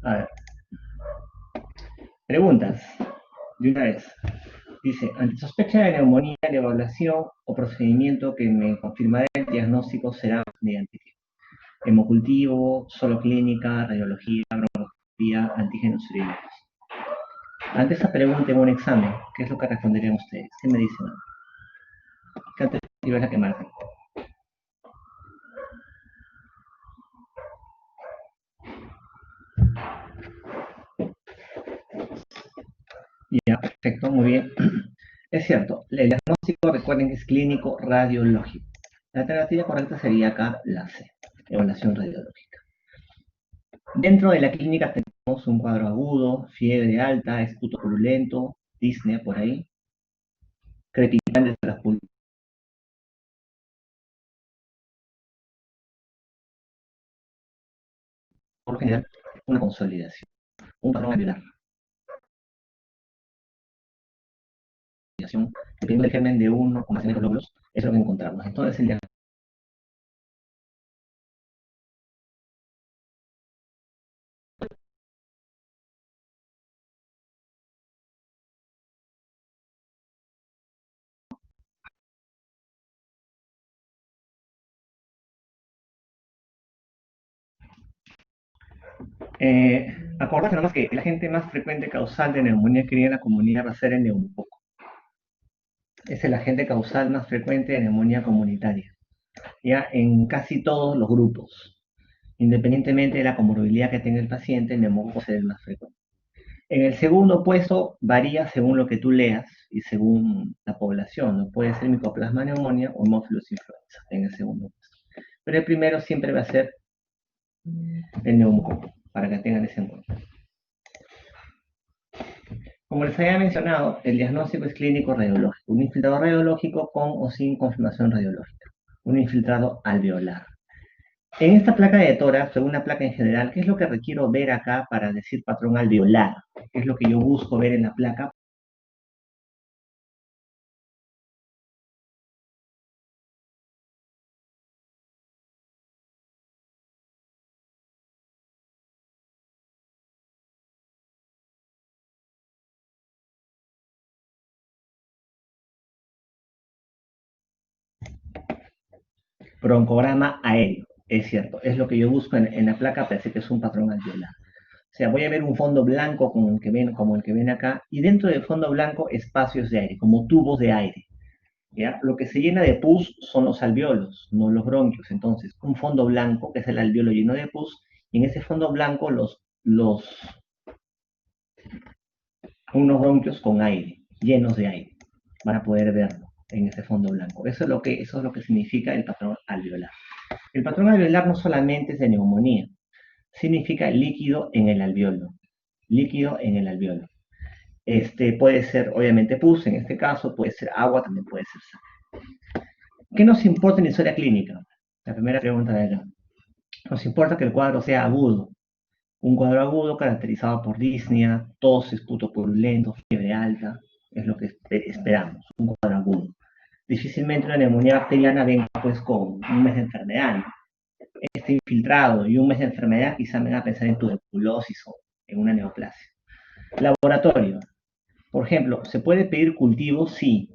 A ver, preguntas, de una vez. Dice, ante sospecha de neumonía, la evaluación o procedimiento que me confirmará el diagnóstico será mediante hemocultivo, solo clínica, radiología, bromografía, antígenos urinarios. Ante esa pregunta en un examen, ¿qué es lo que responderían ustedes? ¿Qué me dicen? ¿Qué alternativa es la que marcan? Ya, perfecto, muy bien. Es cierto, el diagnóstico, recuerden que es clínico radiológico. La alternativa correcta sería acá la C, evaluación radiológica. Dentro de la clínica tenemos un cuadro agudo, fiebre alta, esputo purulento, disnea por ahí, crepitantes de las pulmones, por lo general, una consolidación, un patrón alveolar, dependiendo del germen de uno o más de glóbulos, es lo que encontramos. Entonces, el diagnóstico acordarse nomás que el agente más frecuente causal de neumonía que viene en la comunidad va a ser el neumococo. Es el agente causal más frecuente de neumonía comunitaria, ya en casi todos los grupos. Independientemente de la comorbilidad que tenga el paciente, el neumococo será el más frecuente. En el segundo puesto varía según lo que tú leas y según la población, ¿no? Puede ser Mycoplasma pneumonia o Haemophilus influenza en el segundo puesto. Pero el primero siempre va a ser el neumococo, para que tengan ese en cuenta. Como les había mencionado, el diagnóstico es clínico radiológico, un infiltrado radiológico con o sin confirmación radiológica, un infiltrado alveolar. En esta placa de tórax, o una placa en general, ¿qué es lo que requiero ver acá para decir patrón alveolar? ¿Qué es lo que yo busco ver en la placa? Broncograma aéreo, es cierto, es lo que yo busco en la placa, parece que es un patrón alveolar. O sea, voy a ver un fondo blanco como el que ven acá, y dentro del fondo blanco espacios de aire, como tubos de aire. ¿Ya? Lo que se llena de pus son los alveolos, no los bronquios. Entonces, un fondo blanco, que es el alveolo lleno de pus, y en ese fondo blanco unos bronquios con aire, llenos de aire. Van a poder verlo en ese fondo blanco. Eso es lo que significa el patrón alveolar. El patrón alveolar no solamente es de neumonía, significa líquido en el alveolo. Líquido en el alveolo. Puede ser, obviamente, pus, en este caso, puede ser agua, también puede ser sangre. ¿Qué nos importa en la historia clínica? La primera pregunta de acá. Nos importa que el cuadro sea agudo. Un cuadro agudo caracterizado por disnea, tos, esputo purulento, fiebre alta, es lo que esperamos, un cuadro agudo. Difícilmente una neumonía bacteriana venga pues con un mes de enfermedad, ¿no? Este infiltrado y un mes de enfermedad quizá me haga pensar en tuberculosis o en una neoplasia. Laboratorio. Por ejemplo, ¿se puede pedir cultivos? Sí,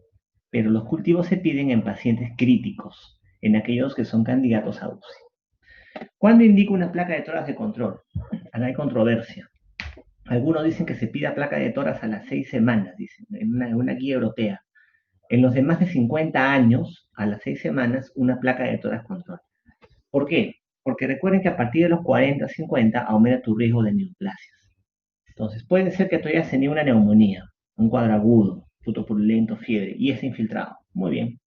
pero los cultivos se piden en pacientes críticos, en aquellos que son candidatos a UCI. ¿Cuándo indica una placa de tórax de control? Acá hay controversia. Algunos dicen que se pida placa de tórax a las 6 semanas, dicen, en una guía europea. En los de más de 50 años, a las 6 semanas, una placa de tórax control. ¿Por qué? Porque recuerden que a partir de los 40, 50 aumenta tu riesgo de neoplasias. Entonces, puede ser que tú hayas tenido una neumonía, un cuadro agudo, purulento, fiebre, y es infiltrado. Muy bien.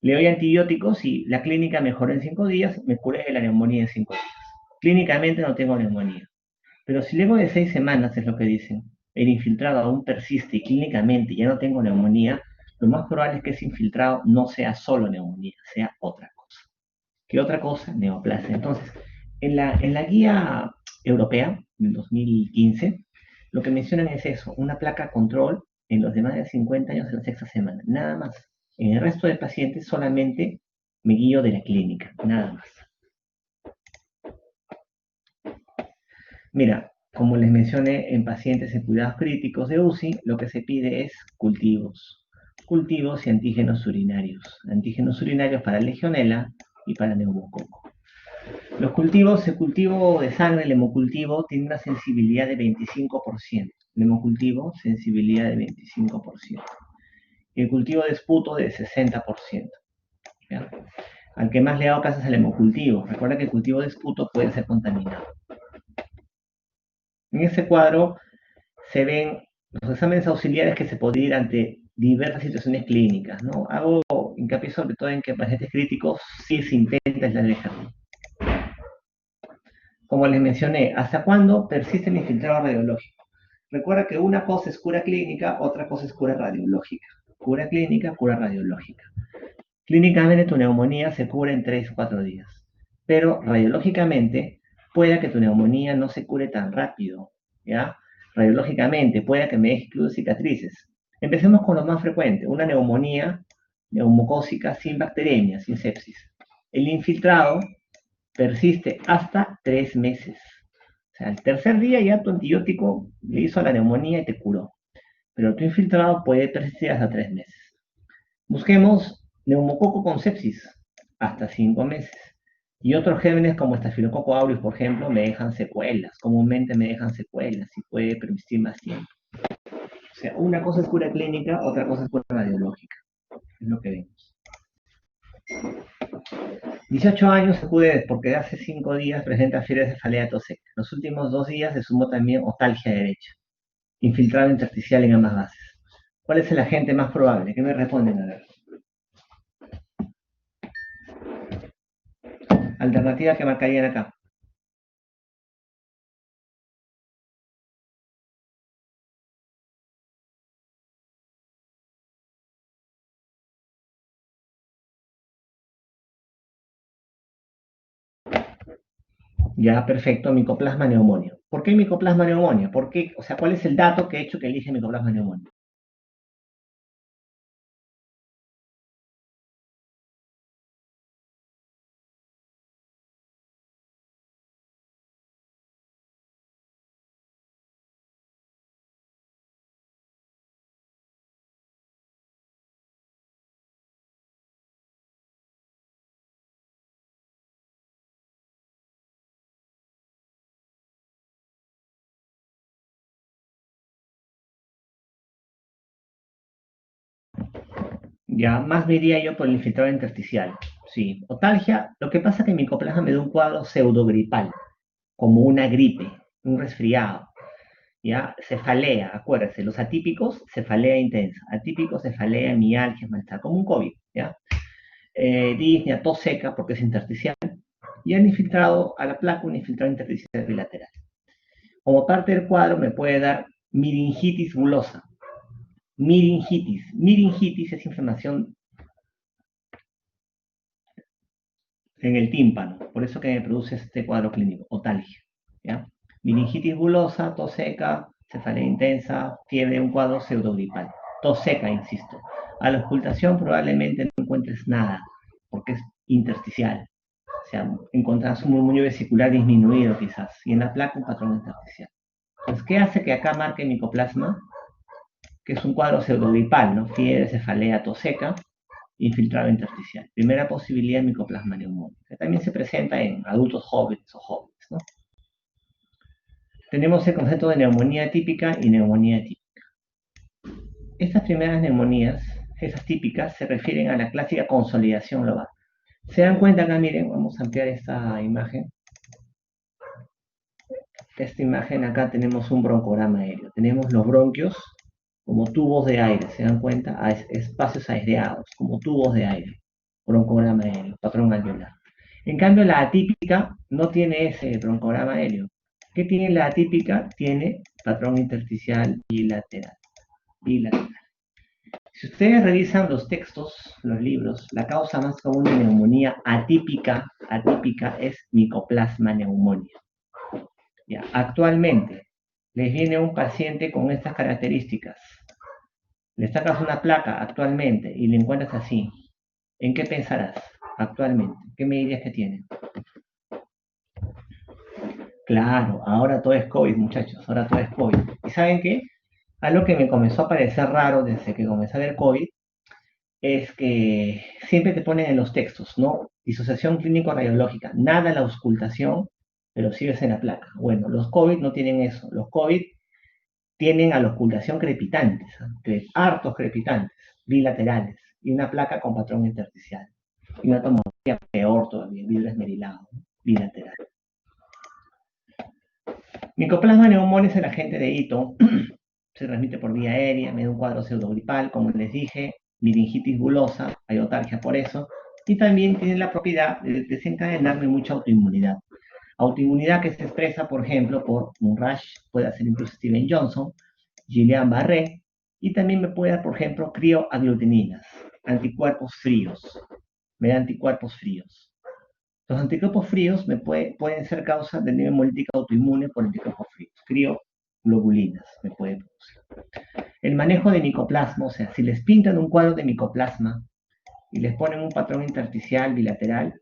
Le doy antibióticos y la clínica mejoró en 5 días, me curé de la neumonía en 5 días. Clínicamente no tengo neumonía. Pero si luego de 6 semanas, es lo que dicen, el infiltrado aún persiste y clínicamente ya no tengo neumonía, lo más probable es que ese infiltrado no sea solo neumonía, sea otra cosa. ¿Qué otra cosa? Neoplasia. Entonces, en la guía europea del 2015, lo que mencionan es eso, una placa control en los de más de 50 años en la sexta semana, nada más. En el resto de pacientes solamente me guío de la clínica, nada más. Mira, como les mencioné, en pacientes en cuidados críticos de UCI, lo que se pide es cultivos. Cultivos y antígenos urinarios. Antígenos urinarios para Legionella y para neumococo. Los cultivos, el cultivo de sangre, el hemocultivo, tiene una sensibilidad de 25%. El hemocultivo, sensibilidad de 25%. Y el cultivo de esputo de 60%. ¿Ya? Al que más le hago caso es al hemocultivo. Recuerda que el cultivo de esputo puede ser contaminado. En este cuadro se ven los exámenes auxiliares que se pueden ir ante diversas situaciones clínicas, ¿no? Hago hincapié sobre todo en que en pacientes críticos sí se intenta aislar el germen. Como les mencioné, ¿hasta cuándo persiste el infiltrado radiológico? Recuerda que una cosa es cura clínica, otra cosa es cura radiológica. Cura clínica, cura radiológica. Clínicamente tu neumonía se cura en 3 o 4 días, pero radiológicamente puede que tu neumonía no se cure tan rápido, ¿ya? Radiológicamente puede que me deje incluso cicatrices. Empecemos con lo más frecuente, una neumonía neumocócica sin bacteremia, sin sepsis. El infiltrado persiste hasta 3 meses. O sea, al tercer día ya tu antibiótico le hizo a la neumonía y te curó, pero tu infiltrado puede persistir hasta 3 meses. Busquemos neumococo con sepsis, hasta 5 meses. Y otros gérmenes como Staphylococcus aureus, por ejemplo, me dejan secuelas. Comúnmente me dejan secuelas y puede persistir más tiempo. O sea, una cosa es cura clínica, otra cosa es cura radiológica. Es lo que vemos. 18 años acude porque hace 5 días presenta fiebre de cefalea toseca. Los últimos 2 días se sumó también otalgia derecha, infiltrado intersticial en ambas bases. ¿Cuál es el agente más probable? ¿Qué me responden? A ver. Alternativa que marcarían acá. Ya, perfecto, micoplasma neumonio. ¿Por qué micoplasma neumonio? ¿Por qué? O sea, ¿cuál es el dato que ha hecho que elige micoplasma neumonio? Ya, más me iría yo por el infiltrado intersticial. Sí, otalgia, lo que pasa es que micoplasma me da un cuadro pseudogripal, como una gripe, un resfriado. ¿Ya? Cefalea, acuérdense, los atípicos, cefalea intensa. Atípicos, cefalea, mialgia, malestar, como un COVID, ¿ya? Disnea, tos seca, porque es intersticial. Y han infiltrado a la placa un infiltrado intersticial bilateral. Como parte del cuadro me puede dar miringitis bulosa. Miringitis. Miringitis es inflamación en el tímpano, por eso que me produce este cuadro clínico, otalgia. ¿Ya? Meningitis bulosa, tos seca, cefalea intensa, fiebre, un cuadro pseudogripal. Tos seca, insisto. A la ocultación probablemente no encuentres nada, porque es intersticial. O sea, encontrarás un murmullo vesicular disminuido quizás, y en la placa un patrón intersticial. Entonces, ¿qué hace que acá marque micoplasma? Que es un cuadro pseudogripal, ¿no? Fiebre, cefalea, tos seca, infiltrado intersticial. Primera posibilidad, micoplasma neumónico, que también se presenta en adultos jóvenes o jóvenes, ¿no? Tenemos el concepto de neumonía típica y neumonía típica. Estas primeras neumonías, esas típicas, se refieren a la clásica consolidación global. ¿Se dan cuenta acá? Miren, vamos a ampliar esta imagen. Esta imagen acá tenemos un broncograma aéreo. Tenemos los bronquios como tubos de aire, ¿se dan cuenta? Espacios aireados, como tubos de aire. Broncograma aéreo, patrón alveolar. En cambio, la atípica no tiene ese broncograma aéreo. ¿Qué tiene la atípica? Tiene patrón intersticial bilateral. Bilateral. Si ustedes revisan los textos, los libros, la causa más común de neumonía atípica es micoplasma neumonía. Ya, actualmente les viene un paciente con estas características. Le sacas una placa actualmente y le encuentras así. ¿En qué pensarás actualmente? ¿Qué me dirías que tiene? Claro, ahora todo es COVID, muchachos, ahora todo es COVID. ¿Y saben qué? Algo que me comenzó a parecer raro desde que comencé a ver COVID es que siempre te ponen en los textos, ¿no? Disociación clínico-radiológica, nada la auscultación, pero sí ves en la placa. Bueno, los COVID no tienen eso. Los COVID tienen a la auscultación crepitantes, ¿ah? Hartos crepitantes, bilaterales, y una placa con patrón intersticial. Y una tomografía peor todavía, vidrio esmerilado, ¿no? Bilateral. Micoplasma pneumoniae es el agente de Ito, se transmite por vía aérea, me da un cuadro pseudogripal, como les dije, meningitis bulosa, hay otargia por eso, y también tiene la propiedad de desencadenarme mucha autoinmunidad. Autoinmunidad que se expresa, por ejemplo, por un rash, puede ser incluso Steven Johnson, Guillain-Barré, y también me puede dar, por ejemplo, crioaglutininas, anticuerpos fríos, me da anticuerpos fríos. Los anticuerpos fríos pueden ser causa de anemia hemolítica autoinmune por anticuerpos fríos, crioglobulinas me puede producir. El manejo de micoplasma, o sea, si les pintan un cuadro de micoplasma y les ponen un patrón intersticial bilateral,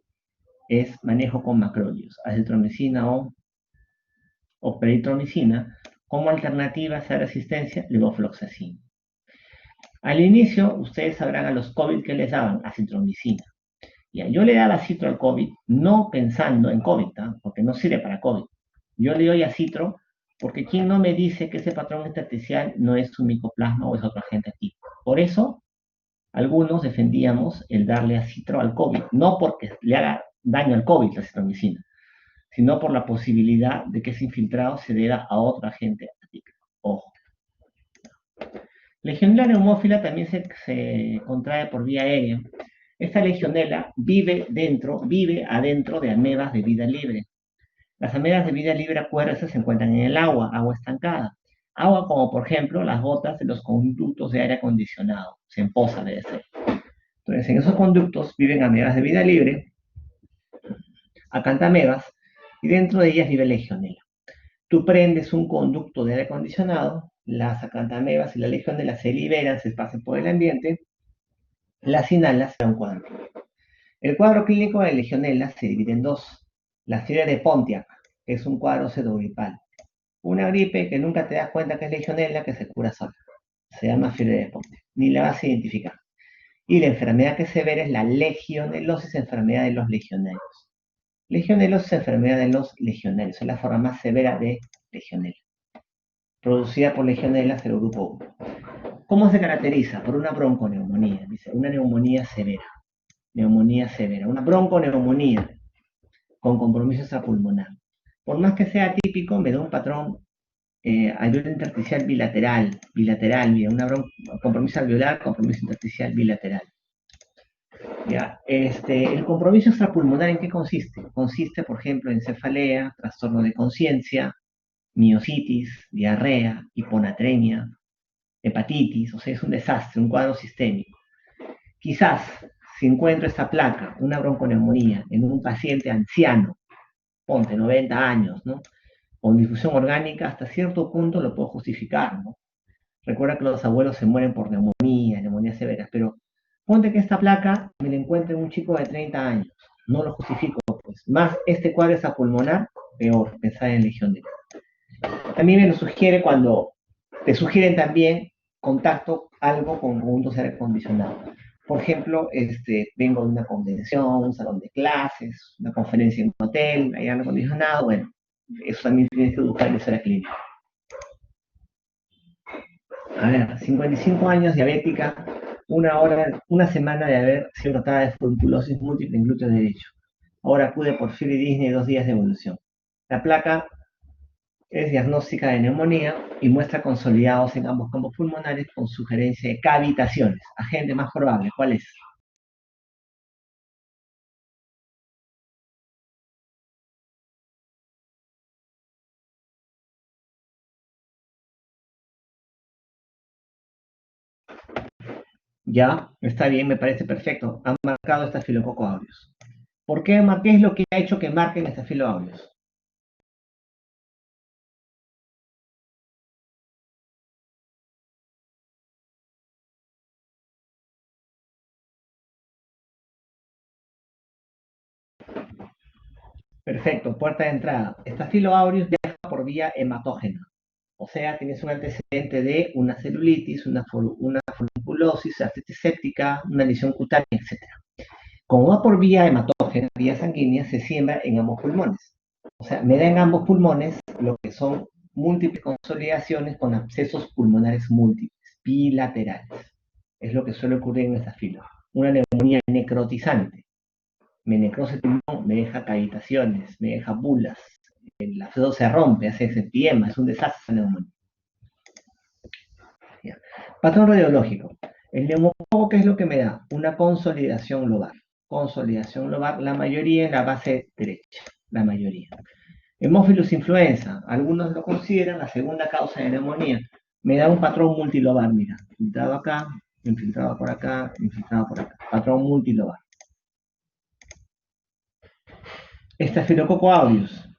es manejo con macrólidos, acitromicina o peritromicina, como alternativa a esa resistencia, levofloxacina. Al inicio, ustedes sabrán a los COVID que les daban acitromicina. Ya, yo le daba citro al COVID, no pensando en COVID, ¿eh? Porque no sirve para COVID. Yo le doy a citro porque ¿quién no me dice que ese patrón intersticial no es un micoplasma o es otro agente activo? Por eso, algunos defendíamos el darle a citro al COVID, no porque le haga daño al COVID la citromicina, sino por la posibilidad de que ese infiltrado se deba a otro agente activo. Ojo. Legionela neumófila también se contrae por vía aérea. Esta legionela vive adentro de amebas de vida libre. Las amebas de vida libre, acuérdense, se encuentran en el agua estancada. Agua como por ejemplo las gotas de los conductos de aire acondicionado, se empoza debe ser. Entonces en esos conductos viven amebas de vida libre, acantamebas, y dentro de ellas vive legionela. Tú prendes un conducto de aire acondicionado, las acantamebas y la legionela se liberan, se espacian por el ambiente, las inhalas a un cuadro. El cuadro clínico de legionela se divide en dos. La fiebre de Pontiac, que es un cuadro pseudogripal. Una gripe que nunca te das cuenta que es legionela, que se cura sola. Se llama fiebre de Pontiac. Ni la vas a identificar. Y la enfermedad que se ve es la legionelosis, enfermedad de los legionarios. Legionelosis es enfermedad de los legionarios. Es la forma más severa de legionela. Producida por legionela serogrupo 1. ¿Cómo se caracteriza? Por una bronconeumonía. Dice, una neumonía severa. Neumonía severa. Una bronconeumonía con compromiso extrapulmonar. Por más que sea típico, me da un patrón alveolar intersticial bilateral, mira, compromiso alveolar, compromiso intersticial bilateral. Ya, el compromiso extrapulmonar, ¿en qué consiste? Consiste, por ejemplo, en cefalea, trastorno de conciencia, miocitis, diarrea, hiponatremia, hepatitis, o sea, es un desastre, un cuadro sistémico. Quizás, si encuentro esta placa, una bronconeumonía, en un paciente anciano, ponte 90 años, ¿no? Con difusión orgánica, hasta cierto punto lo puedo justificar, ¿no? Recuerda que los abuelos se mueren por neumonías severas, pero ponte que esta placa me la encuentre en un chico de 30 años, no lo justifico, pues. Más este cuadro es pulmonar, peor, pensar en legión de. También me lo sugiere cuando te sugieren también contacto, algo con conjuntos de aire acondicionado. Por ejemplo, vengo de una convención, un salón de clases, una conferencia en un hotel, hay aire acondicionado, bueno, eso también tienes que buscar en la clínica. A ver, 55 años, diabética, una semana de haber sido tratada de furunculosis múltiple en glúteo derecho. Ahora acude por fiebre Disney 2 días de evolución. La placa es diagnóstica de neumonía y muestra consolidados en ambos campos pulmonares con sugerencia de cavitaciones. Agente más probable, ¿cuál es? Ya, está bien, me parece perfecto. Han marcado estafilococo aureus. ¿Qué es lo que ha hecho que marquen estafilo aureus? Perfecto, puerta de entrada. Staphylo aureus viaja por vía hematógena. O sea, tienes un antecedente de una celulitis, una foliculosis, artritis séptica, una lesión cutánea, etc. Como va por vía hematógena, vía sanguínea, se siembra en ambos pulmones. O sea, me da en ambos pulmones lo que son múltiples consolidaciones con abscesos pulmonares múltiples, bilaterales. Es lo que suele ocurrir en esta fila. Una neumonía necrotizante. Me necrosa el pulmón, me deja cavitaciones, me deja bulas. El absceso se rompe, hace empiema, es un desastre esa neumonía. ¿Ya? Patrón radiológico. El neumococo, ¿qué es lo que me da? Una consolidación lobar. Consolidación lobar, la mayoría en la base derecha, la mayoría. Hemófilus influenza, algunos lo consideran la segunda causa de neumonía. Me da un patrón multilobar, mira, infiltrado acá, infiltrado por acá, infiltrado por acá. Patrón multilobar. Estafilococo aureus.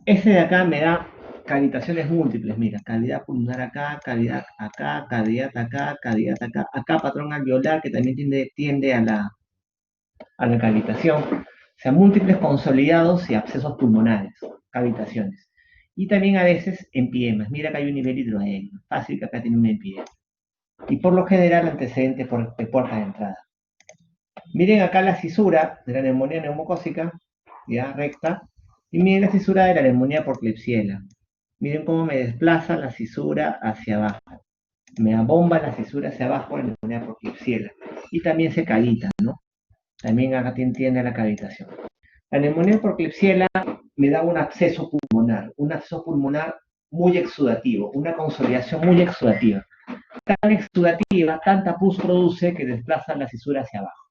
Este de acá me da cavitaciones múltiples, mira, cavidad pulmonar acá, cavidad acá, cavidad acá, cavidad acá, acá patrón alveolar que también tiende a la cavitación, o sea, múltiples consolidados y abscesos pulmonares, cavitaciones. Y también a veces empiemas, mira que hay un nivel hidroaéreo, fácil que acá tiene un empiema. Y por lo general antecedente de puerta de entrada. Miren acá la cisura de la neumonía neumocócica, ya recta, y miren la cisura de la neumonía por Klebsiella. Miren cómo me desplaza la cisura hacia abajo. Me abomba la cisura hacia abajo la neumonía por Klebsiella. Y también se cavita, ¿no? También acá tiende a la cavitación. La neumonía por Klebsiella me da un absceso pulmonar muy exudativo, una consolidación muy exudativa. Tan exudativa, tanta pus produce que desplaza la cisura hacia abajo.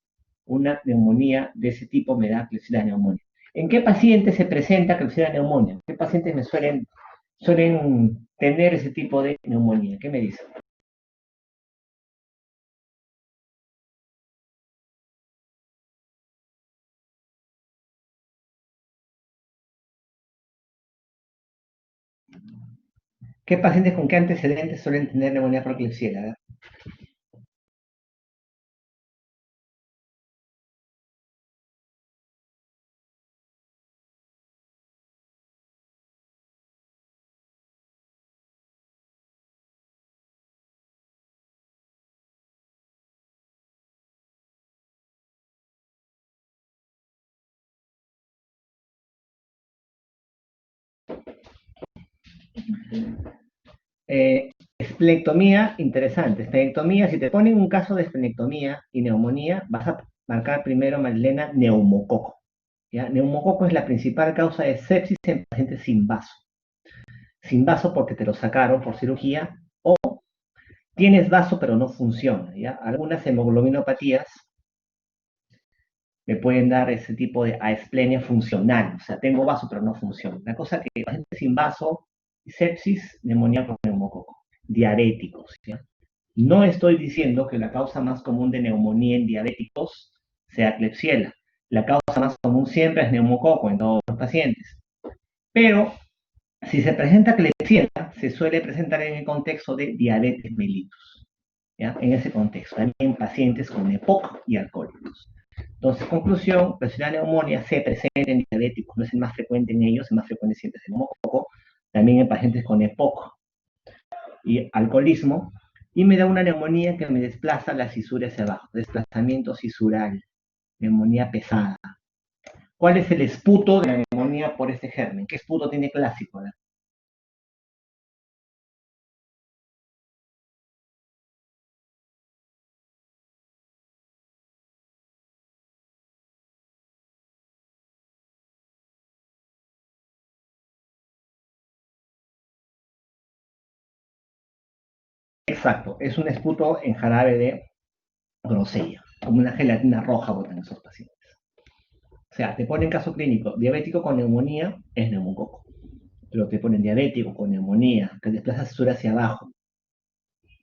Una neumonía de ese tipo me da Klebsiella neumonía. ¿En qué pacientes se presenta Klebsiella neumonía? ¿Qué pacientes me suelen tener ese tipo de neumonía? ¿Qué me dicen? ¿Qué pacientes con qué antecedentes suelen tener neumonía por Klebsiella? Esplenectomía, interesante. Esplenectomía, si te ponen un caso de esplenectomía y neumonía, vas a marcar primero, Marilena, neumococo. ¿Ya? Neumococo es la principal causa de sepsis en pacientes sin vaso. Sin vaso porque te lo sacaron por cirugía o tienes vaso pero no funciona. ¿Ya? Algunas hemoglobinopatías me pueden dar ese tipo de asplenia funcional. O sea, tengo vaso pero no funciona. La cosa que pacientes sin vaso, sepsis, neumonía por neumococo. Diabéticos. ¿Ya? No estoy diciendo que la causa más común de neumonía en diabéticos sea Klebsiella. La causa más común siempre es neumococo en todos los pacientes. Pero si se presenta Klebsiella, se suele presentar en el contexto de diabetes mellitus. ¿Ya? En ese contexto, también pacientes con EPOC y alcohólicos. Entonces, conclusión, la neumonía se presenta en diabéticos, no es el más frecuente en ellos, el más frecuente siempre es el neumococo, también en pacientes con EPOC y alcoholismo, y me da una neumonía que me desplaza la cisura hacia abajo, desplazamiento cisural, neumonía pesada. ¿Cuál es el esputo de la neumonía por este germen? ¿Qué esputo tiene clásico? Exacto, es un esputo en jarabe de grosella, como una gelatina roja botan esos pacientes. O sea, te ponen caso clínico, diabético con neumonía, es neumococo. Pero te ponen diabético con neumonía, que desplaza cesura hacia abajo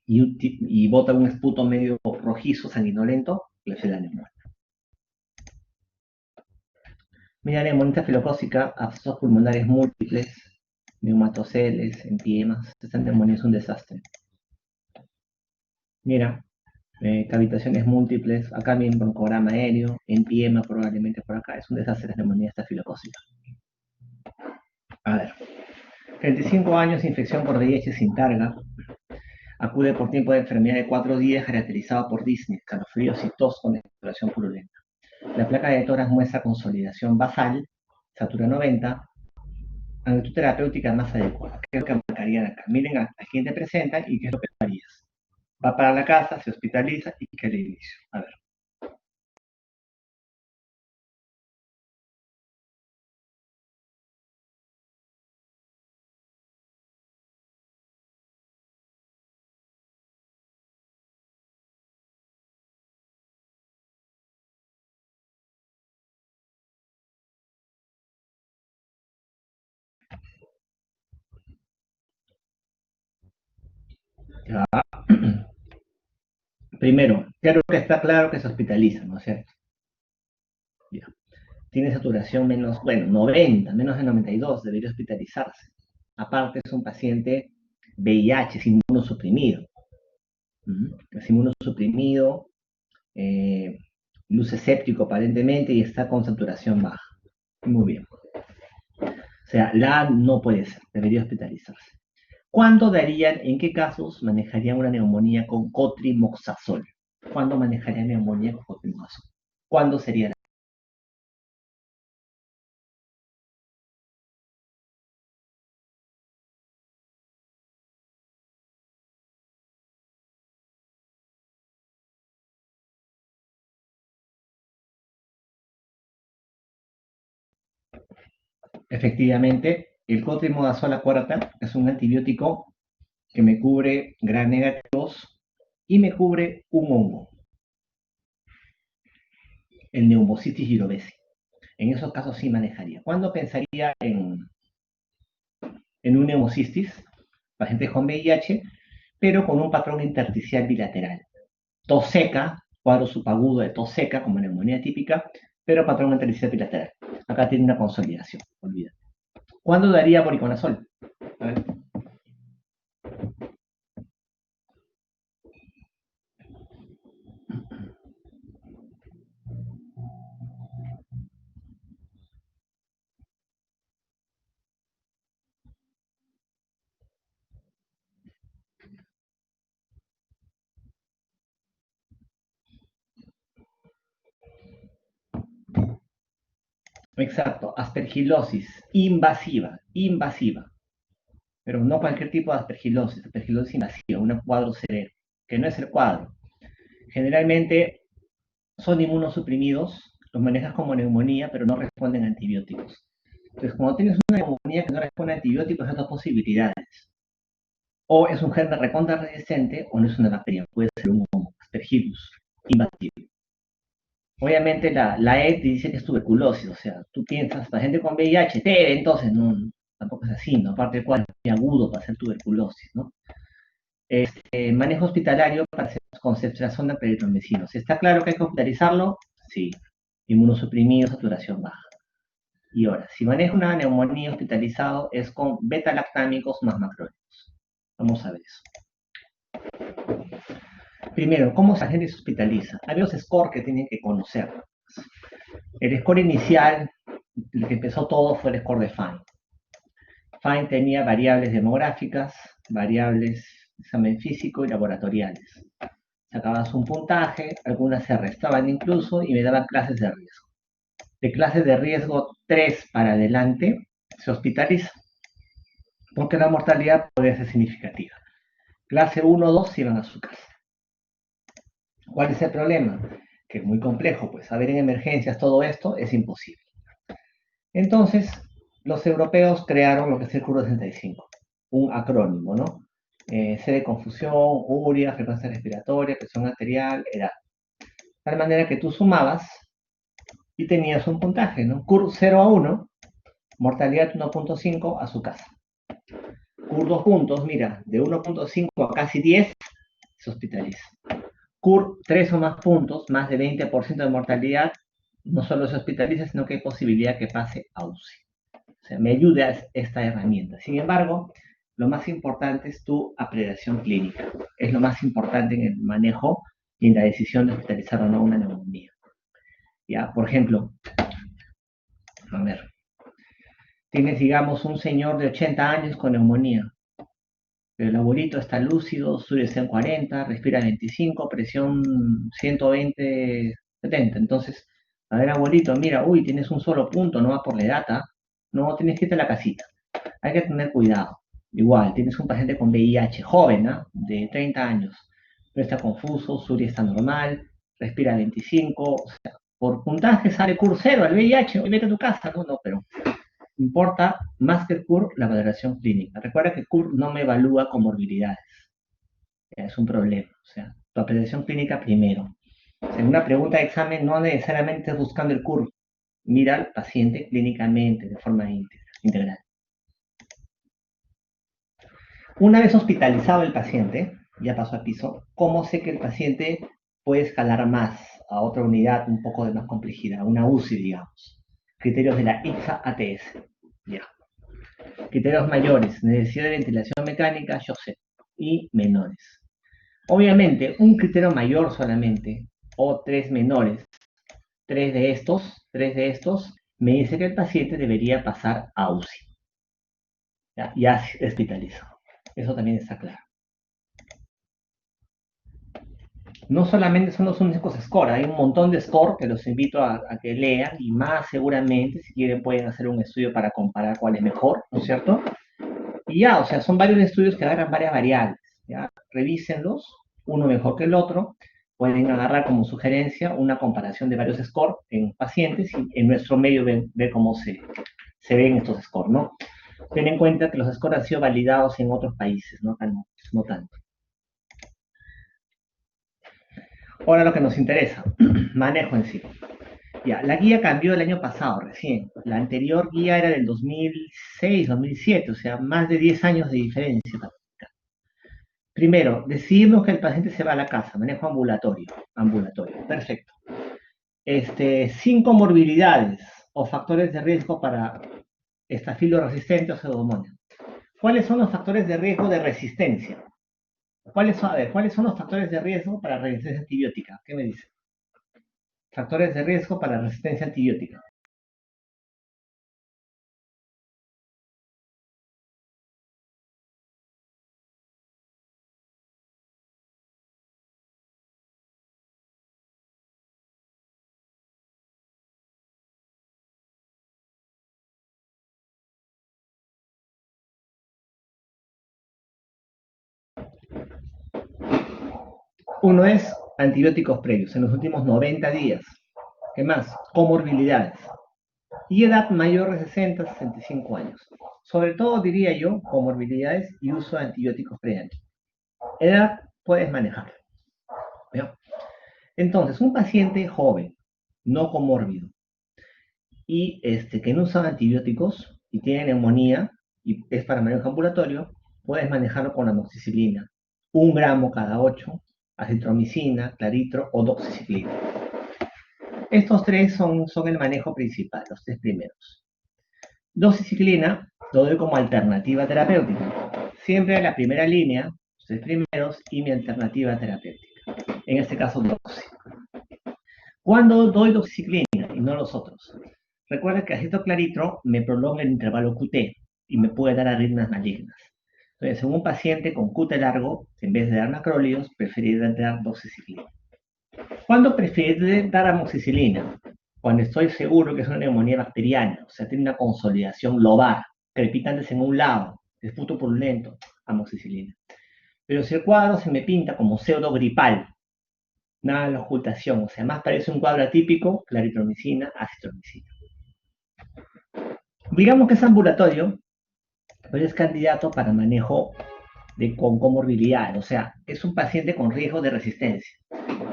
y bota un esputo medio rojizo, sanguinolento, le hace la neumonía. Mira, neumonía filocócica, abscesos pulmonares múltiples, neumatoceles, empiemas, esta neumonía es un desastre. Mira, cavitaciones múltiples, acá mi broncograma aéreo, empiema probablemente por acá, es un desastre la neumonía estafilocócica. A ver, 35 años, infección por VIH sin carga, acude por tiempo de enfermedad de 4 días caracterizado por disnea, calofríos y tos con exploración purulenta. La placa de tórax muestra consolidación basal, estatura 90, actitud terapéutica más adecuada. ¿Qué es lo que marcarían acá? Miren a quién te presentan y qué es lo que harías. Va para la casa, se hospitaliza y qué le inicio. A ver. Ya. Primero, creo que está claro que se hospitaliza, ¿no es cierto? Ya. Tiene saturación menos, bueno, 90, menos de 92, debería hospitalizarse. Aparte es un paciente VIH, es inmunosuprimido. Es inmunosuprimido, eh, luce séptico aparentemente y está con saturación baja. Muy bien. O sea, la no puede ser, debería hospitalizarse. ¿Cuándo darían, en qué casos manejarían una neumonía con cotrimoxazol? ¿Cuándo manejarían neumonía con cotrimoxazol? ¿Cuándo sería la... Efectivamente, el cotrimoxazol, acuérdate, es un antibiótico que me cubre gram negativos y me cubre un hongo, el Pneumocystis jirovecii. En esos casos sí manejaría. ¿Cuándo pensaría en un neumocistis? Pacientes con VIH, pero con un patrón intersticial bilateral. Tos seca, cuadro subagudo de tos seca, como neumonía típica, pero patrón intersticial bilateral. Acá tiene una consolidación, olvídate. ¿Cuándo daría voriconazol? A ver. Exacto, aspergilosis invasiva, invasiva, pero no cualquier tipo de aspergilosis, aspergilosis invasiva, un cuadro severo, que no es el cuadro. Generalmente son inmunosuprimidos, los manejas como neumonía, pero no responden a antibióticos. Entonces, cuando tienes una neumonía que no responde a antibióticos, hay dos posibilidades. O es un germen recontra resistente, o no es una bacteria, puede ser un aspergillus invasivo. Obviamente la E te dice que es tuberculosis, o sea, tú piensas, la gente con VIH, entonces no, tampoco es así, ¿no? Aparte del cual es muy agudo para ser tuberculosis, ¿no? Manejo hospitalario para hacer concentración de peritomicino. ¿Si está claro que hay que hospitalizarlo? Sí. Inmunosuprimido, saturación baja. Y ahora, si manejo una neumonía hospitalizado es con beta-lactámicos más macrónicos. Vamos a ver eso. Primero, ¿cómo la gente se hospitaliza? Hay dos scores que tienen que conocer. El score inicial, el que empezó todo, fue el score de Fine. Fine tenía variables demográficas, variables de examen físico y laboratoriales. Sacabas un puntaje, algunas se restaban incluso y me daban clases de riesgo. De clases de riesgo 3 para adelante se hospitaliza, porque la mortalidad puede ser significativa. Clase 1 o 2 se iban a su casa. ¿Cuál es el problema? Que es muy complejo, pues saber en emergencias todo esto es imposible. Entonces, los europeos crearon lo que es el CUR 65, un acrónimo, ¿no? C de confusión, urea, frecuencia respiratoria, presión arterial, edad. De tal manera que tú sumabas y tenías un puntaje, ¿no? CUR 0 a 1, mortalidad 1.5 a su casa. CUR 2 puntos, mira, de 1.5 a casi 10 se hospitaliza. CUR 3 o más puntos, más de 20% de mortalidad, no solo se hospitaliza, sino que hay posibilidad que pase a UCI. O sea, me ayuda esta herramienta. Sin embargo, lo más importante es tu apreciación clínica. Es lo más importante en el manejo y en la decisión de hospitalizar o no una neumonía. Ya, por ejemplo, a ver, Tienes, digamos, un señor de 80 años con neumonía, pero el abuelito está lúcido, sube en 40, respira 25, presión 120, 70. Entonces, a ver, abuelito, mira, uy, tienes un solo punto, no va por la edad, ¿ah? No, tienes que irte a la casita. Hay que tener cuidado. Igual, tienes un paciente con VIH joven, ¿ah? De 30 años. No está confuso, Suri está normal, respira 25. O sea, por puntaje sale cursero al VIH, hoy vete a tu casa. No, no, pero importa más que el CUR la valoración clínica. Recuerda que CUR no me evalúa comorbilidades. Es un problema. O sea, tu apreciación clínica primero. En una pregunta de examen no necesariamente es buscando el CUR. Mira al paciente clínicamente, de forma integral. Una vez hospitalizado el paciente, ya pasó al piso, ¿cómo sé que el paciente puede escalar más a otra unidad un poco de más complejidad, una UCI, digamos? Criterios de la ITSA-ATS. Ya. Criterios mayores, necesidad de ventilación mecánica, yo sé, y menores. Obviamente, un criterio mayor solamente, o tres menores, tres de estos, me dice que el paciente debería pasar a UCI. Ya hospitalizado. Eso también está claro. No solamente son los únicos score, hay un montón de score que los invito a que lean y más seguramente, si quieren, pueden hacer un estudio para comparar cuál es mejor, ¿no es cierto? Y ya, o sea, son varios estudios que agarran varias variables, ¿ya? Revísenlos, uno mejor que el otro, pueden agarrar como sugerencia una comparación de varios scores en pacientes y en nuestro medio ver cómo se ven estos scores, ¿no? Ten en cuenta que los scores han sido validados en otros países, no tanto. Ahora lo que nos interesa, manejo en sí. Ya, la guía cambió el año pasado recién. La anterior guía era del 2006, 2007, o sea, más de 10 años de diferencia. Primero, decidimos que el paciente se va a la casa, manejo ambulatorio, perfecto. Sin comorbilidades o factores de riesgo para estafilo resistente o pseudomonas. ¿Cuáles son los factores de riesgo de resistencia? ¿Cuáles son los factores de riesgo para resistencia antibiótica? ¿Qué me dice? Factores de riesgo para resistencia antibiótica. Uno es antibióticos previos en los últimos 90 días. ¿Qué más? Comorbilidades. Y edad mayor de 60 a 65 años. Sobre todo diría yo comorbilidades y uso de antibióticos previos. Edad puedes manejar. ¿Veo? Entonces, un paciente joven, no comórbido, y que no usa antibióticos y tiene neumonía y es para manejo ambulatorio, puedes manejarlo con amoxicilina. 1 gramo cada 8, acitromicina, claritro o doxiciclina. Estos tres son el manejo principal, los tres primeros. Doxiciclina lo doy como alternativa terapéutica. Siempre la primera línea, los tres primeros y mi alternativa terapéutica. En este caso, doxi. ¿Cuándo doy doxiciclina y no los otros? Recuerda que acetoclaritro me prolonga el intervalo QT y me puede dar arritmias malignas. Entonces, en un paciente con QT largo, en vez de dar macrólidos, preferiría dar doxiciclina. ¿Cuándo prefiero dar amoxicilina? Cuando estoy seguro que es una neumonía bacteriana, o sea, tiene una consolidación lobar, crepitantes en un lado, disputo purulento, amoxicilina. Pero si el cuadro se me pinta como pseudogripal, nada de ocultación, o sea, más parece un cuadro atípico, claritromicina, acitromicina. Digamos que es ambulatorio, pero es candidato para manejo con comorbilidad, o sea, es un paciente con riesgo de resistencia.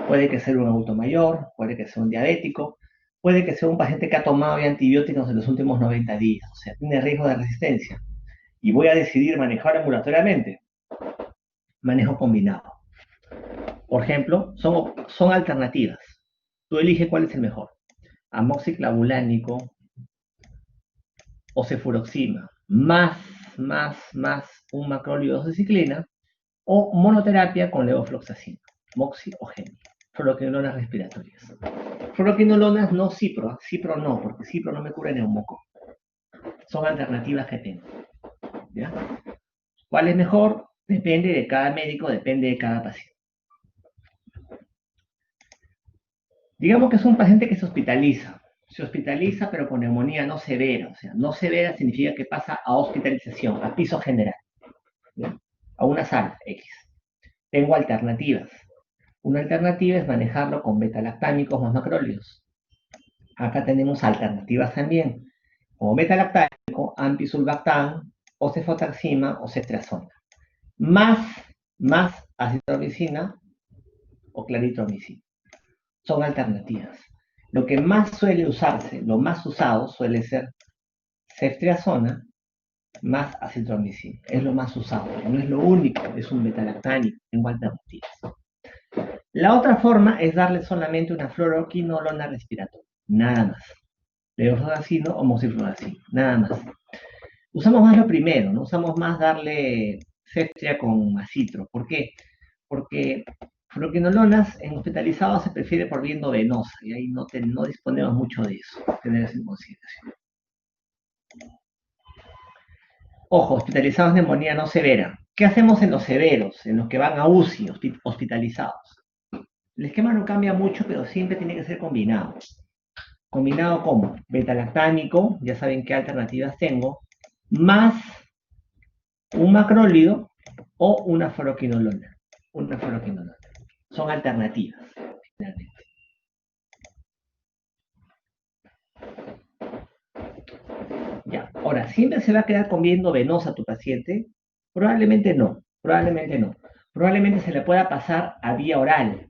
Puede que sea un adulto mayor, puede que sea un diabético, puede que sea un paciente que ha tomado ya antibióticos en los últimos 90 días, o sea, tiene riesgo de resistencia. Y voy a decidir manejar ambulatoriamente. Manejo combinado. Por ejemplo, son alternativas. Tú eliges cuál es el mejor. Amoxiclavulánico o cefuroxima, más un macrólido de ciclina, o monoterapia con levofloxacina, moxi o gemi, fluoroquinolonas respiratorias. Fluoroquinolonas no cipro no, porque cipro no me cura neumoco. Son alternativas que tengo. ¿Ya? ¿Cuál es mejor? Depende de cada médico, depende de cada paciente. Digamos que es un paciente que se hospitaliza. Se hospitaliza, pero con neumonía no severa. O sea, no severa significa que pasa a hospitalización, a piso general, ¿ya? A una sala X. Tengo alternativas. Una alternativa es manejarlo con beta-lactámicos más macrólidos. Acá tenemos alternativas también, como beta-lactámico, ampisulbactam, o cefotaxima o ceftriaxona. Más acitromicina o claritromicina. Son alternativas. Lo que más suele usarse, lo más usado suele ser ceftriaxona más acitromicina. Es lo más usado, no es lo único, es un beta-lactámico, tengo alternativas. La otra forma es darle solamente una fluoroquinolona respiratoria, nada más. Levofloxacino o mosifluoxacino, nada más. Usamos más lo primero, ¿no? Usamos más darle ceftia con acitro. ¿Por qué? Porque fluoroquinolonas en hospitalizados se prefiere por vía endovenosa y ahí no disponemos mucho de eso, tener eso en consideración. Ojo, hospitalizados de neumonía no severa. ¿Qué hacemos en los severos, en los que van a UCI, hospitalizados? El esquema no cambia mucho, pero siempre tiene que ser combinado. ¿Combinado como? Beta-lactámico, ya saben qué alternativas tengo, más un macrólido o una fluoroquinolona. Una fluoroquinolona. Son alternativas, finalmente. Ya. Ahora, ¿siempre se va a quedar con vía endovenosa tu paciente? Probablemente no, probablemente no. Probablemente se le pueda pasar a vía oral,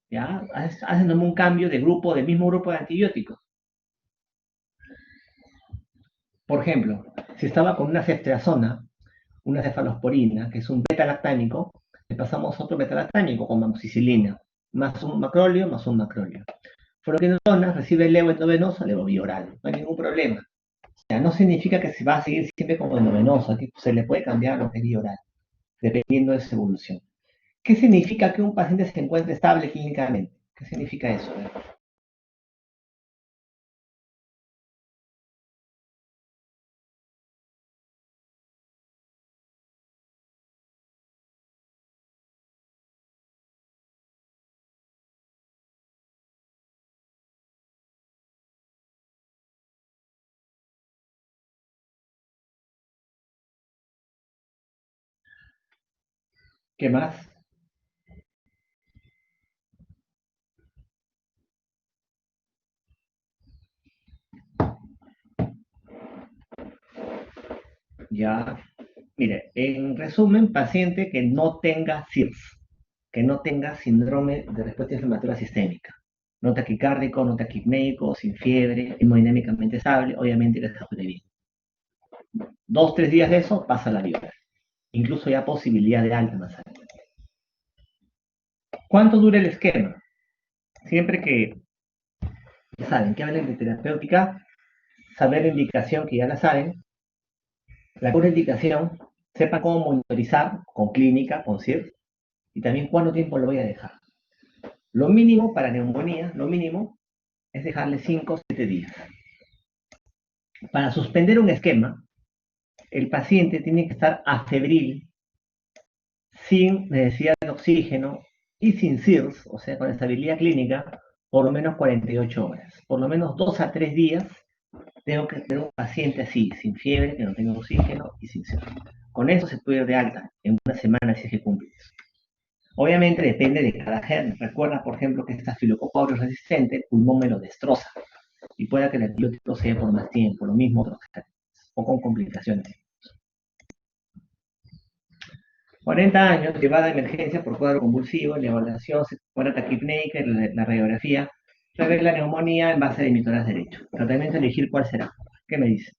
¿ya? Hacen un cambio de grupo, del mismo grupo de antibióticos. Por ejemplo, si estaba con una ceftriaxona, una cefalosporina, que es un beta-lactámico, le pasamos otro beta-lactámico con amoxicilina, más un macróleo, más un macróleo. Fluoroquinolona recibe el levo endovenoso, levo bioral, no hay ningún problema. O sea, no significa que se va a seguir siempre como endovenoso, aquí se le puede cambiar lo que es bioral, dependiendo de su evolución. ¿Qué significa que un paciente se encuentre estable clínicamente? ¿Qué significa eso? ¿Qué más? Ya, mire, en resumen, paciente que no tenga CIRS, que no tenga síndrome de respuesta inflamatoria sistémica. No taquicárdico, no taquipneico, sin fiebre, hemodinámicamente estable, obviamente que está bien. 2, 3 días de eso, pasa la viola. Incluso ya posibilidad de alta más alta. ¿Cuánto dura el esquema? Siempre que, ya saben, que hablen de terapéutica, saber la indicación que ya la saben, la indicación, sepa cómo monitorizar con clínica, con CIRS, y también cuánto tiempo lo voy a dejar. Lo mínimo para neumonía, lo mínimo, es dejarle 5 o 7 días. Para suspender un esquema, el paciente tiene que estar afebril, sin necesidad de oxígeno y sin CIRS, o sea, con estabilidad clínica, por lo menos 48 horas. Por lo menos 2 a 3 días tengo que tener un paciente así, sin fiebre, que no tenga oxígeno y sin CIRS. Con eso se puede ir de alta en una semana si es que cumple eso. Obviamente depende de cada germen. Recuerda, por ejemplo, que esta Staphylococcus aureus resistente, el pulmón me lo destroza y pueda que el antibiótico sea por más tiempo, lo mismo otros germes, o con complicaciones. 40 años, llevada a emergencia por cuadro convulsivo, la evaluación se pone taquipneica, la radiografía, revela neumonía en base a emitoras derecho. Tratamiento elegir cuál será. ¿Qué me dice?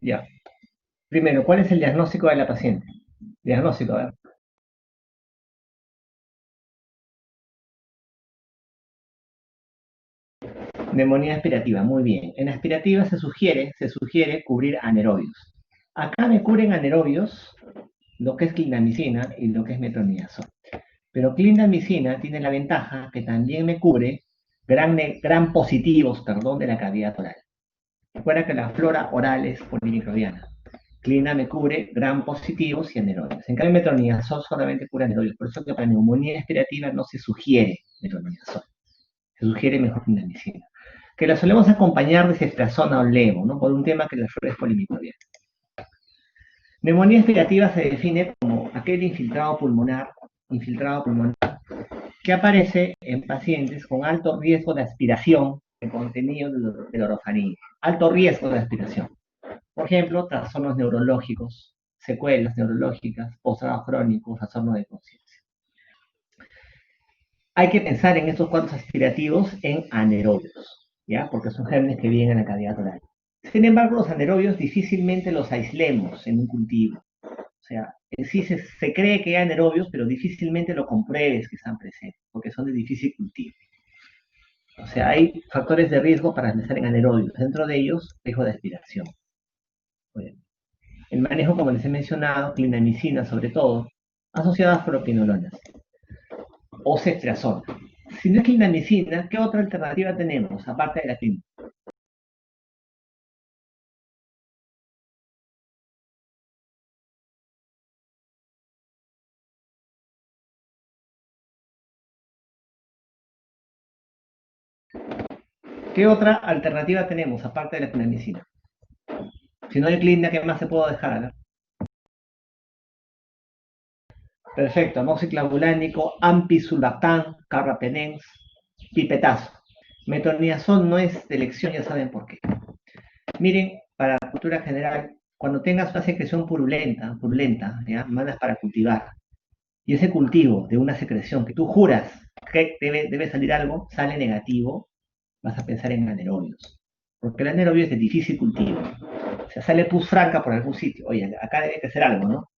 Ya. Primero, ¿cuál es el diagnóstico de la paciente? Diagnóstico, a ver. Neumonía aspirativa, muy bien. En aspirativa se sugiere cubrir anaerobios. Acá me cubren anaerobios lo que es clindamicina y lo que es metronidazol. Pero clindamicina tiene la ventaja que también me cubre gran positivos, perdón, de la cavidad oral. Recuerda que la flora oral es polimicrobiana. Clina me cubre gram positivos y anaerobios. En cambio, metronidazol solamente cubre anaerobios. Por eso que para neumonía aspirativa no se sugiere metronidazol. Se sugiere mejor clindamicina. Que la solemos acompañar de ceftriaxona o levo, ¿no? Por un tema que la flora es polimicrobiana. Neumonía aspirativa se define como aquel infiltrado pulmonar que aparece en pacientes con alto riesgo de aspiración de contenido de la orofaringe. Alto riesgo de aspiración. Por ejemplo, trastornos neurológicos, secuelas neurológicas, postrados crónicos, trastornos de conciencia. Hay que pensar en estos cuadros aspirativos en anaerobios, ¿ya? Porque son gérmenes que viven en la cavidad oral. Sin embargo, los anaerobios difícilmente los aislemos en un cultivo. O sea, sí se cree que hay anaerobios, pero difícilmente lo compruebes que están presentes, porque son de difícil cultivo. O sea, hay factores de riesgo para empezar en anaerobios. Dentro de ellos, riesgo de aspiración. Bueno, el manejo, como les he mencionado, clindamicina sobre todo, asociadas a propinolonas o ceftriaxona. Si no es clindamicina, ¿qué otra alternativa tenemos aparte de la clindamicina? ¿Qué otra alternativa tenemos aparte de la clindamicina? Si no hay clinda, ¿qué más se puede dejar? Perfecto, amoxiclavulánico, ampicsulbactam, carbapenems, pipetazo. Metronidazol no es de elección, ya saben por qué. Miren, para la cultura general, cuando tengas una secreción purulenta, ¿ya? Mandas para cultivar. Y ese cultivo de una secreción que tú juras que debe salir algo, sale negativo, vas a pensar en anaerobios. Porque el anaerobio es de difícil cultivo. O sea, sale pus franca por algún sitio. Oye, acá debe crecer algo, ¿no?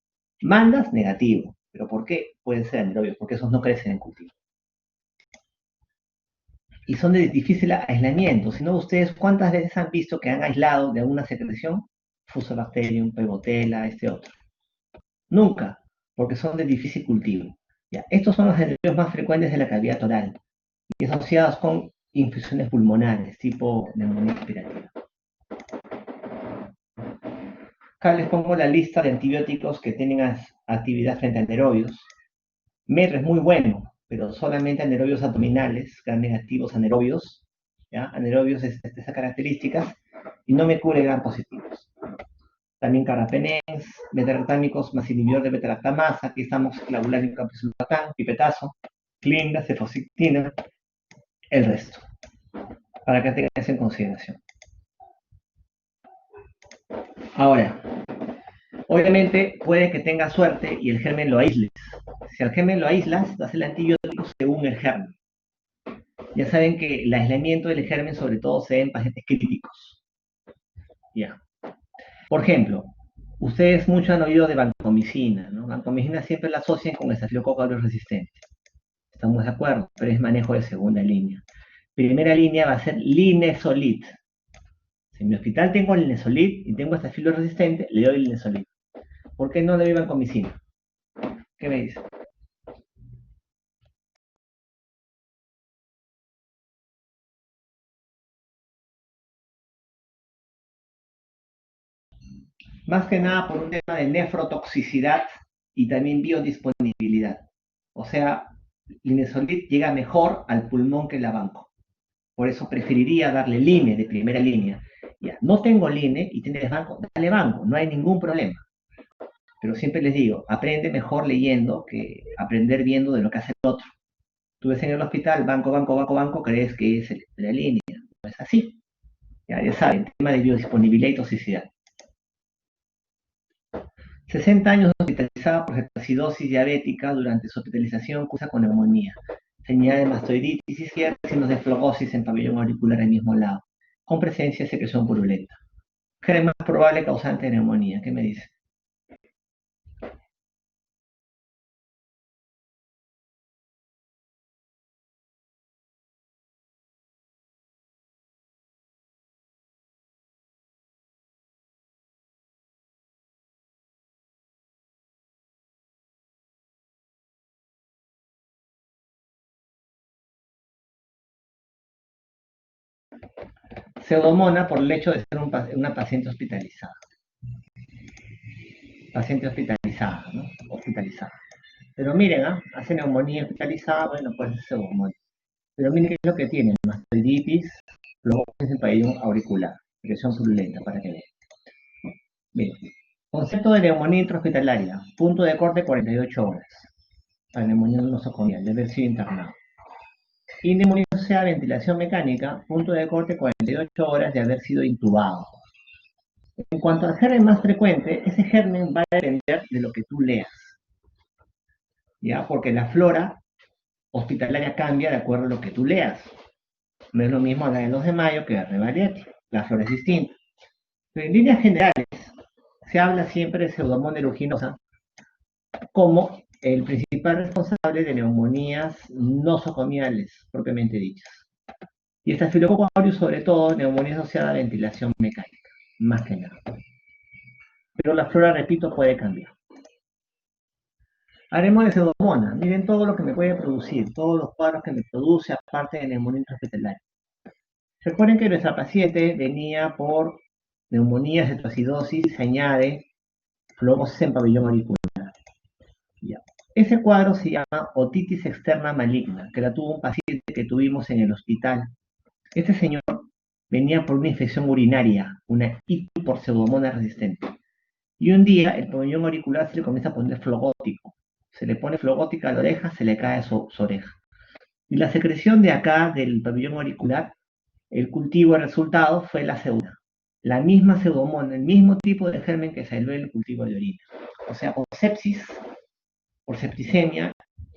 Mandas negativo. ¿Pero por qué pueden ser anaerobios? Porque esos no crecen en cultivo. Y son de difícil aislamiento. Si no, ustedes, ¿cuántas veces han visto que han aislado de alguna secreción? Fusobacterium, Pebotella, este otro. Nunca, porque son de difícil cultivo. Ya, estos son los anaerobios más frecuentes de la cavidad oral y asociados con infecciones pulmonares, tipo neumonía aspirativa. Acá les pongo la lista de antibióticos que tienen actividad frente a anaerobios. Metro es muy bueno, pero solamente anaerobios abdominales, gram negativos anaerobios, ¿ya? Anaerobios de esas características, y no me cubre gram positivos. También carbapenems, beta-lactámicos más inhibidor de beta-lactamasa, aquí estamos clavulánico, campylobactam, pipetazo, clinda, cefacictina, el resto, para que tengas en consideración. Ahora, obviamente puede que tengas suerte y el germen lo aísles. Si al germen lo aíslas, das el antibiótico según el germen. Ya saben que el aislamiento del germen sobre todo se ve en pacientes críticos. Ya. Por ejemplo, ustedes mucho han oído de vancomicina, ¿no? Vancomicina siempre la asocian con estafilococo aureus resistente. Estamos de acuerdo, pero es manejo de segunda línea. Primera línea va a ser linezolid. Si en mi hospital tengo linezolid y tengo estafilo resistente, le doy linezolid. ¿Por qué no le doy vancomicina? ¿Qué me dice? Más que nada por un tema de nefrotoxicidad y también biodisponibilidad. O sea, linezolid llega mejor al pulmón que la banco. Por eso preferiría darle line de primera línea. Ya, no tengo line y tienes banco, dale banco, no hay ningún problema. Pero siempre les digo, aprende mejor leyendo que aprender viendo de lo que hace el otro. Tú ves en el hospital, banco, banco, banco, banco, crees que es la línea. No es así. Ya saben, tema de biodisponibilidad y toxicidad. 60 años hospitalizada por hepatoacidosis diabética durante su hospitalización cursa con neumonía. Señal de mastoiditis izquierda, signos de flogosis en pabellón auricular al mismo lado, con presencia de secreción purulenta. ¿Qué es más probable causante de neumonía? ¿Qué me dice? Pseudomonas por el hecho de ser una paciente hospitalizada. Paciente hospitalizada, ¿no? Hospitalizada. Pero miren, hace neumonía hospitalizada, bueno, pues es pseudomonas. Pero miren qué es lo que tiene, mastoiditis, flogosis del pabellón auricular, presión purulenta, para que vean. Miren, concepto de neumonía intrahospitalaria, punto de corte 48 horas, para neumonía nosocomial, debe haber sido internado. Y neumonía asociada a ventilación mecánica, punto de corte 48 horas de haber sido intubado. En cuanto al germen más frecuente, ese germen va a depender de lo que tú leas, ¿ya? Porque la flora hospitalaria cambia de acuerdo a lo que tú leas. No es lo mismo la de 2 de mayo que la de Variety. La flora es distinta. Pero en líneas generales, se habla siempre de Pseudomonas aeruginosa como el principal responsable de neumonías nosocomiales, propiamente dichas. Y Staphylococcus aureus, sobre todo, neumonía asociada a ventilación mecánica, más que nada. Pero la flora, repito, puede cambiar. Haremos de Pseudomonas. Miren todo lo que me puede producir, todos los cuadros que me produce, aparte de neumonía intrahospitalaria. Recuerden que nuestra paciente venía por neumonía, cetoacidosis, se añade flogosis en pabellón auricular. Ya. Ese cuadro se llama otitis externa maligna, que la tuvo un paciente que tuvimos en el hospital. Este señor venía por una infección urinaria, una ITU por pseudomonas resistente. Y un día el pabellón auricular se le comienza a poner flogótico. Se le pone flogótica a la oreja, se le cae su oreja. Y la secreción de acá, del pabellón auricular, el cultivo, el resultado fue la pseudona. La misma pseudomona, el mismo tipo de germen que salió en el cultivo de orina. O sea, por sepsis, por septicemia,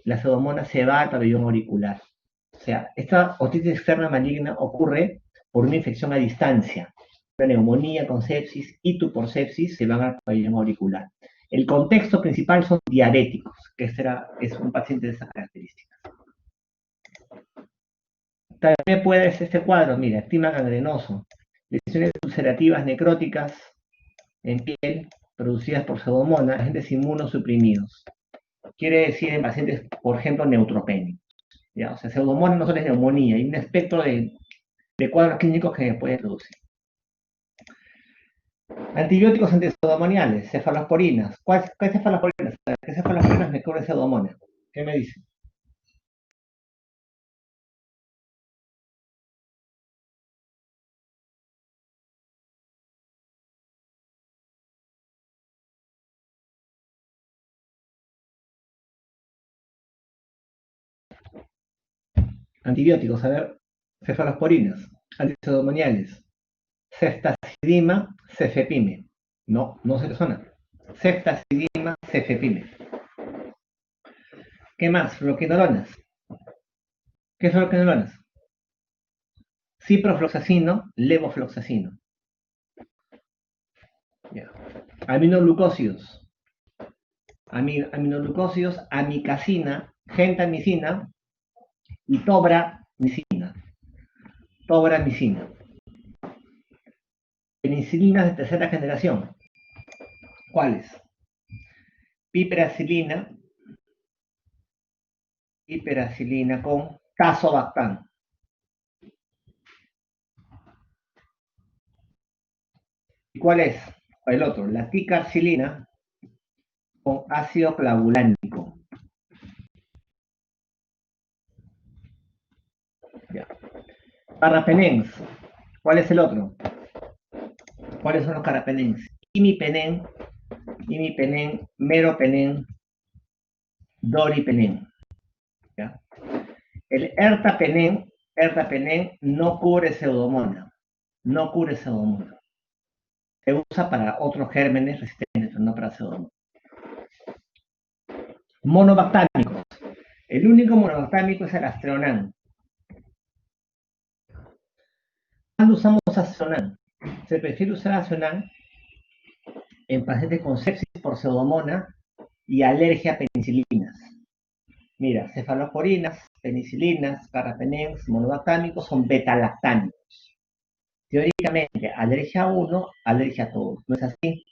la pseudomona se va al pabellón auricular. O sea, esta otitis externa maligna ocurre por una infección a distancia. La neumonía con sepsis, ITU por sepsis, se van al pabellón auricular. El contexto principal son diaréticos, que es un paciente de esas características. También puede ser este cuadro, mira, estigma gangrenoso, lesiones ulcerativas necróticas en piel producidas por pseudomonas, agentes inmunosuprimidos. Quiere decir en pacientes, por ejemplo, neutropénicos. ¿Ya? O sea, pseudomonas no solo es neumonía, hay un espectro de cuadros clínicos que puede producir. Antibióticos antipseudomoniales, cefalosporinas. ¿Cuál cefalosporinas? ¿Qué cefalosporinas me cubre pseudomonas? ¿Qué me dice? Antibióticos, a ver, cefalosporinas, antipseudomoniales. Ceftazidima, cefepime. No, no se le suena. Ceftazidima, cefepime. ¿Qué más? Fluoquinolonas. ¿Qué son fluoquinolonas? Ciprofloxacino, levofloxacino. Ya. Aminoglucósidos. Aminoglucósidos, amicacina, gentamicina y tobramicina. Tobramicina. Penicilinas de tercera generación. ¿Cuáles? Piperacilina, con tazobactam. ¿Y cuál es? El otro, la ticarcilina con ácido clavulánico. Ya. Carrapenens. ¿Cuál es el otro? ¿Cuáles son los carrapenens? Imipenen, meropenen, doripenem. ¿Ya? El ertapenem no cubre pseudomona. No cubre pseudomona. Se usa para otros gérmenes resistentes, pero no para pseudomona. Monobactámicos. El único monobactámico es el astreonán. ¿Cuándo usamos astreonán? Se prefiere usar astreonán en pacientes con sepsis por pseudomona y alergia a penicilinas. Mira, cefalosporinas, penicilinas, carrapenens, monobactámicos son betalactámicos. Teóricamente, alergia a uno, alergia a todos. ¿No es así?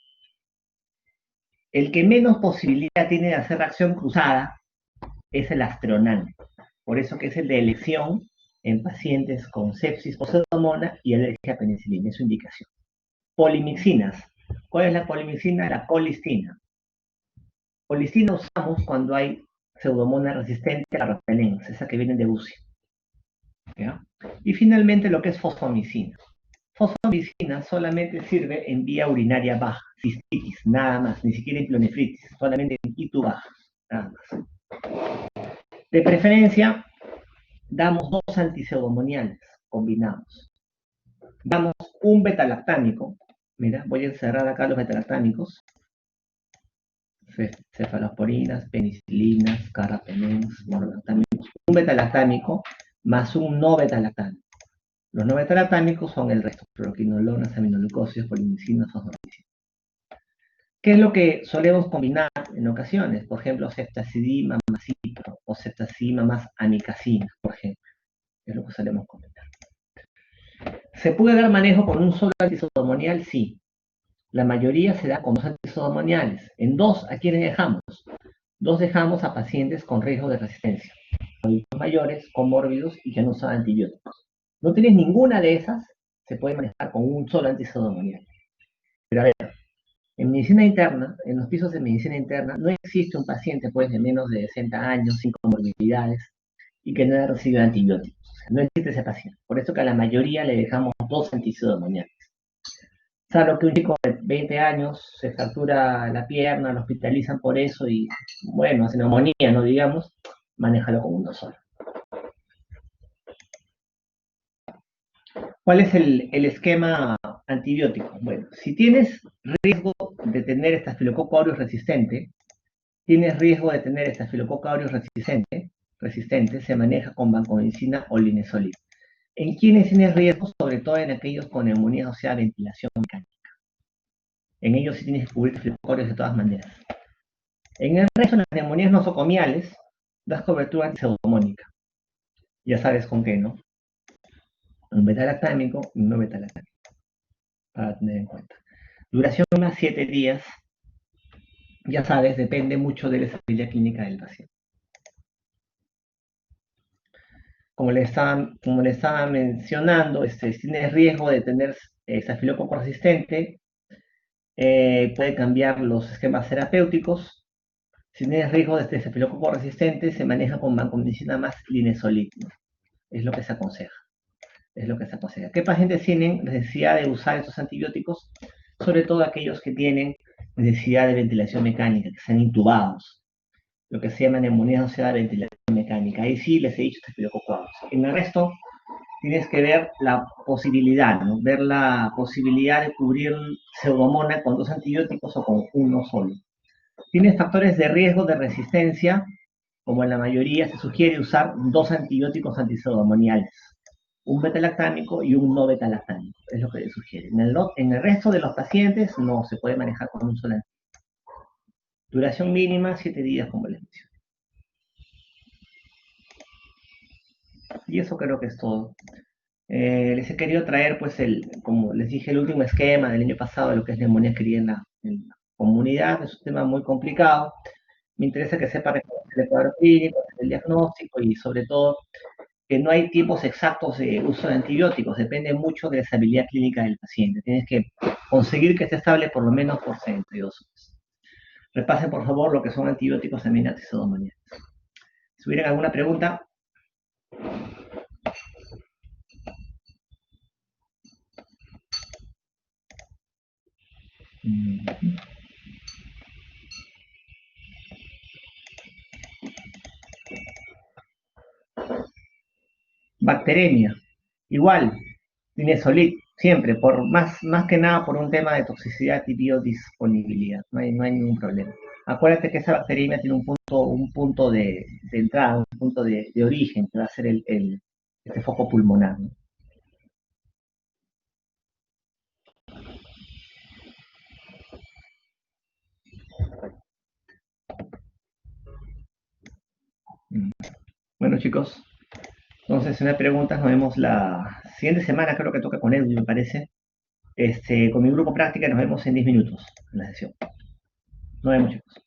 El que menos posibilidad tiene de hacer reacción cruzada es el astreonán. Por eso que es el de elección en pacientes con sepsis por pseudomonas y alergia a penicilina, es su indicación. Polimixinas. ¿Cuál es la polimixina? La colistina. Colistina usamos cuando hay pseudomonas resistentes a carbapenems, esa que vienen de UCI. ¿Ya? Y finalmente lo que es fosfomicina. Fosfomicina solamente sirve en vía urinaria baja, cistitis, nada más, ni siquiera en pielonefritis, solamente en ITU baja, nada más. De preferencia, damos dos antipseudomoniales, combinamos. Damos un betalactámico, mira, voy a encerrar acá los betalactámicos, cefalosporinas, penicilinas, carbapenems, monolactámicos, un betalactámico más un no betalactámico. Los no betalactámicos son el resto, proquinolonas, aminoglucósidos, polimicinas, fosfomicinas. ¿Qué es lo que solemos combinar en ocasiones? Por ejemplo, ceftazidima más cipro o ceftazidima más amicacina, por ejemplo. Es lo que solemos combinar. ¿Se puede dar manejo con un solo antisodamonial? Sí. La mayoría se da con dos antisodamoniales. En dos, ¿a quiénes dejamos? Dos dejamos a pacientes con riesgo de resistencia, adultos mayores, comórbidos y que no usan antibióticos. No tienes ninguna de esas, se puede manejar con un solo antisodamonial. Pero a ver, en medicina interna, en los pisos de medicina interna, no existe un paciente pues, de menos de 60 años, sin comorbilidades, y que no haya recibido antibióticos. O sea, no existe ese paciente. Por eso que a la mayoría le dejamos dos antisodamoniales. Salvo que un chico de 20 años se fractura la pierna, lo hospitalizan por eso y, bueno, hace neumonía, no digamos, manéjalo con uno solo. ¿Cuál es el esquema antibiótico? Bueno, si tienes riesgo de tener estafilococo aureus resistente, tienes riesgo de tener estafilococo aureus resistente, se maneja con vancomicina o linezolid. ¿En quiénes tienes riesgo? Sobre todo en aquellos con neumonía asociada a ventilación mecánica. En ellos sí tienes que cubrir estafilococo aureus de todas maneras. En el resto de las neumonías nosocomiales, das cobertura antipseudomónica. Ya sabes con qué, ¿no? Un betalactámico y un no betalactámico. Para tener en cuenta. Duración más 7 días. Ya sabes, depende mucho de la estabilidad clínica del paciente. Como le estaba mencionando, si tienes riesgo de tener estafilococo resistente, puede cambiar los esquemas terapéuticos. Si tienes riesgo de estafilococo resistente, se maneja con vancomicina más linezolid. Es lo que se aconseja. Es lo que se aconseja. ¿Qué pacientes tienen necesidad de usar estos antibióticos? Sobre todo aquellos que tienen necesidad de ventilación mecánica, que sean intubados, lo que se llama neumonía asociada a ventilación mecánica. Ahí sí les he dicho estafilococo aureus. En el resto tienes que ver la posibilidad, ¿no? Ver la posibilidad de cubrir pseudomona con dos antibióticos o con uno solo. Tienes factores de riesgo de resistencia, como en la mayoría se sugiere usar dos antibióticos antipseudomoniales, un betalactámico y un no betalactámico, es lo que se sugiere. En el resto de los pacientes no se puede manejar con un solo antibiótico. Duración mínima, 7 días, como les mencioné. Y eso creo que es todo. Les he querido traer, pues, como les dije, el último esquema del año pasado de lo que es neumonía querida en la comunidad. Es un tema muy complicado. Me interesa que sepa reconocer el cuadro clínico, el diagnóstico y, sobre todo, que no hay tiempos exactos de uso de antibióticos. Depende mucho de la estabilidad clínica del paciente. Tienes que conseguir que esté estable por lo menos por 72 horas. Repasen, por favor, lo que son antibióticos también antipseudomoniales. Si hubiera alguna pregunta. Bacteremia, igual, linezolid, siempre, más que nada por un tema de toxicidad y biodisponibilidad, no hay ningún problema. Acuérdate que esa bacteremia tiene un punto de entrada, un punto de origen, que va a ser este foco pulmonar, ¿no? Bueno, chicos, entonces, si no hay preguntas, nos vemos la siguiente semana, creo que toca con Edwin, me parece. Con mi grupo práctica nos vemos en 10 minutos en la sesión. Nos vemos, chicos.